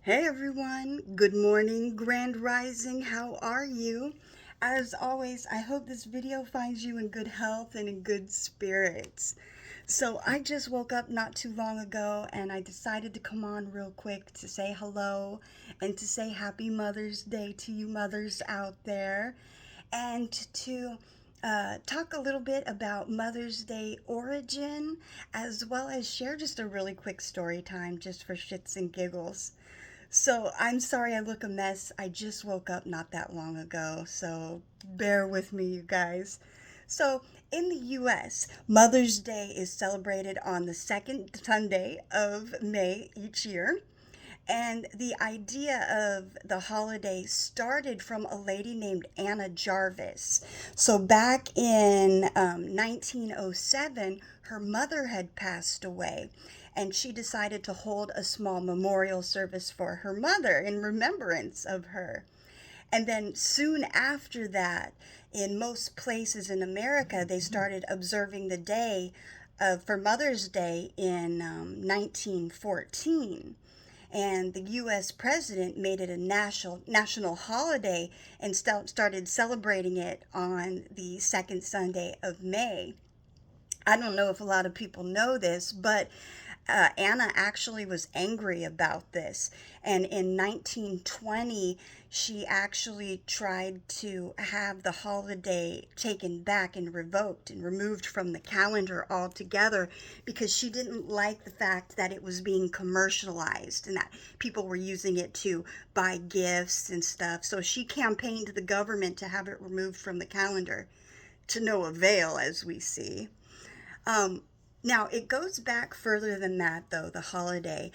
Hey everyone, good morning, grand rising, how are you? As always, I hope this video finds you in good health and in good spirits. So I just woke up not too long ago and I decided to come on real quick to say hello and to say happy Mother's Day to you mothers out there and to talk a little bit about Mother's Day origin as well as share just a really quick story time just for shits and giggles. So I'm sorry I look a mess. I just woke up not that long ago, so bear with me, you guys. So in the US, Mother's Day is celebrated on the second Sunday of May each year. And the idea of the holiday started from a lady named Anna Jarvis. So back in 1907, her mother had passed away, and she decided to hold a small memorial service for her mother in remembrance of her. And then soon after that, in most places in America, they started observing the day for Mother's Day in 1914, and the U.S. president made it a national holiday and started celebrating it on the second Sunday of May. I don't know if a lot of people know this, but Anna actually was angry about this. And in 1920, she actually tried to have the holiday taken back and revoked and removed from the calendar altogether because she didn't like the fact that it was being commercialized and that people were using it to buy gifts and stuff. So she campaigned the government to have it removed from the calendar, to no avail, as we see. Um, Now, it goes back further than that, though, the holiday.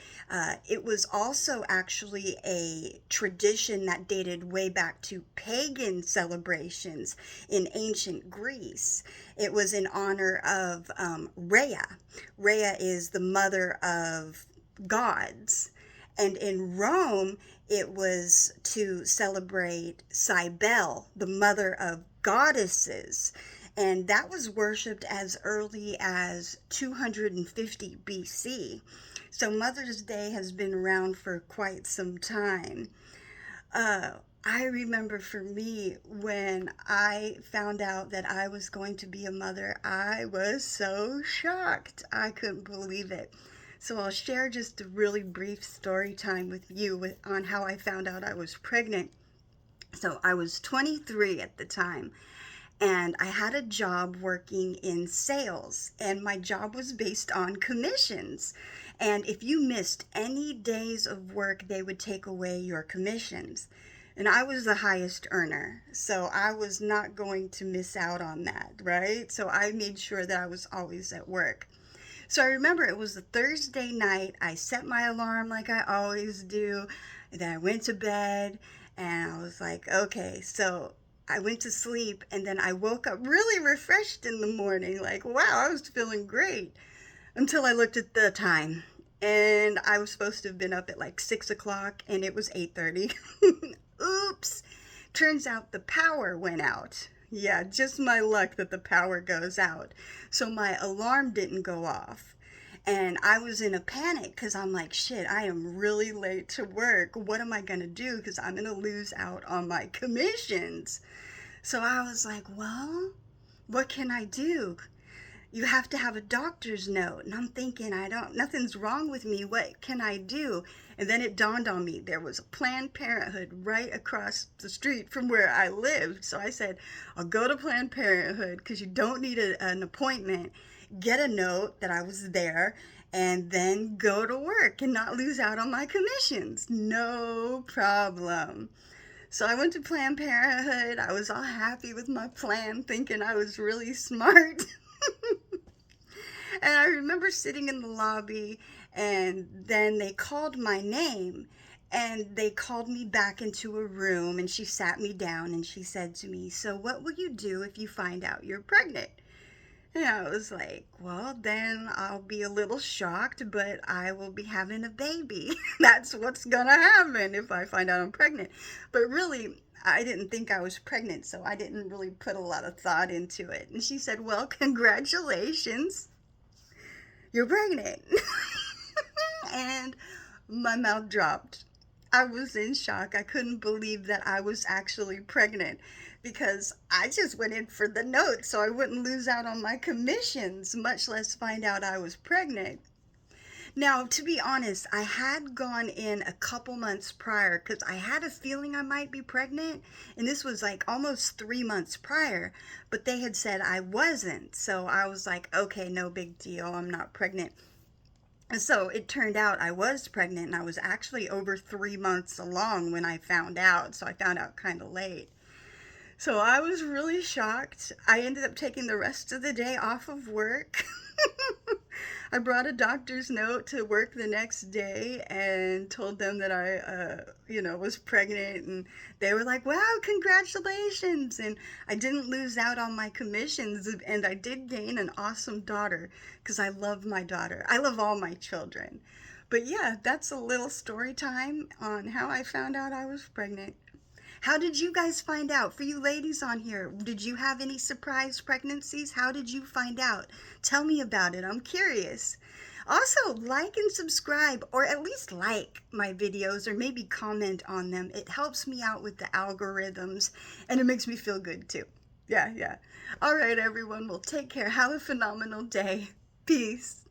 It was also actually a tradition that dated way back to pagan celebrations in ancient Greece. It was in honor of Rhea. Rhea is the mother of gods. And in Rome, it was to celebrate Cybele, the mother of goddesses, and that was worshipped as early as 250 BC. So Mother's Day has been around for quite some time. I remember for me, when I found out that I was going to be a mother, I was so shocked. I couldn't believe it. So I'll share just a really brief story time with you on how I found out I was pregnant. So I was 23 at the time, and I had a job working in sales, and my job was based on commissions. And if you missed any days of work, they would take away your commissions. And I was the highest earner, so I was not going to miss out on that, right? So I made sure that I was always at work. So I remember it was a Thursday night. I set my alarm like I always do. And then I went to bed and I was like, okay, so I went to sleep and then I woke up really refreshed in the morning. Like, wow, I was feeling great until I looked at the time. And I was supposed to have been up at like 6 o'clock and it was 8:30. Oops. Turns out the power went out. Yeah, just my luck that the power goes out. So my alarm didn't go off. And I was in a panic because I'm like, shit, I am really late to work. What am I going to do? Because I'm going to lose out on my commissions. So I was like, well, what can I do? You have to have a doctor's note. And I'm thinking, nothing's wrong with me. What can I do? And then it dawned on me there was a Planned Parenthood right across the street from where I lived. So I said, I'll go to Planned Parenthood because you don't need an appointment. Get a note that I was there and then go to work and not lose out on my commissions. No problem. So I went to Planned Parenthood. I was all happy with my plan, thinking I was really smart. And I remember sitting in the lobby, and then they called my name, and they called me back into a room, and she sat me down, and she said to me, so what will you do if you find out you're pregnant? And I was like, well, then I'll be a little shocked, but I will be having a baby. That's what's gonna happen if I find out I'm pregnant. But really, I didn't think I was pregnant, so I didn't really put a lot of thought into it. And she said, well, congratulations, you're pregnant. And my mouth dropped. I was in shock. I couldn't believe that I was actually pregnant because I just went in for the note so I wouldn't lose out on my commissions, much less find out I was pregnant. Now, to be honest, I had gone in a couple months prior because I had a feeling I might be pregnant, and this was like almost 3 months prior, but they had said I wasn't. So I was like, okay, no big deal, I'm not pregnant. And so it turned out I was pregnant, and I was actually over 3 months along when I found out. So I found out kind of late. So I was really shocked. I ended up taking the rest of the day off of work. I brought a doctor's note to work the next day and told them that I was pregnant, and they were like, "Wow, congratulations!" And I didn't lose out on my commissions, and I did gain an awesome daughter because I love my daughter. I love all my children. But yeah, that's a little story time on how I found out I was pregnant. How did you guys find out? For you ladies on here, did you have any surprise pregnancies? How did you find out? Tell me about it. I'm curious. Also, like and subscribe, or at least like my videos, or maybe comment on them. It helps me out with the algorithms, and it makes me feel good too. Yeah, yeah. All right, everyone. Well, take care. Have a phenomenal day. Peace.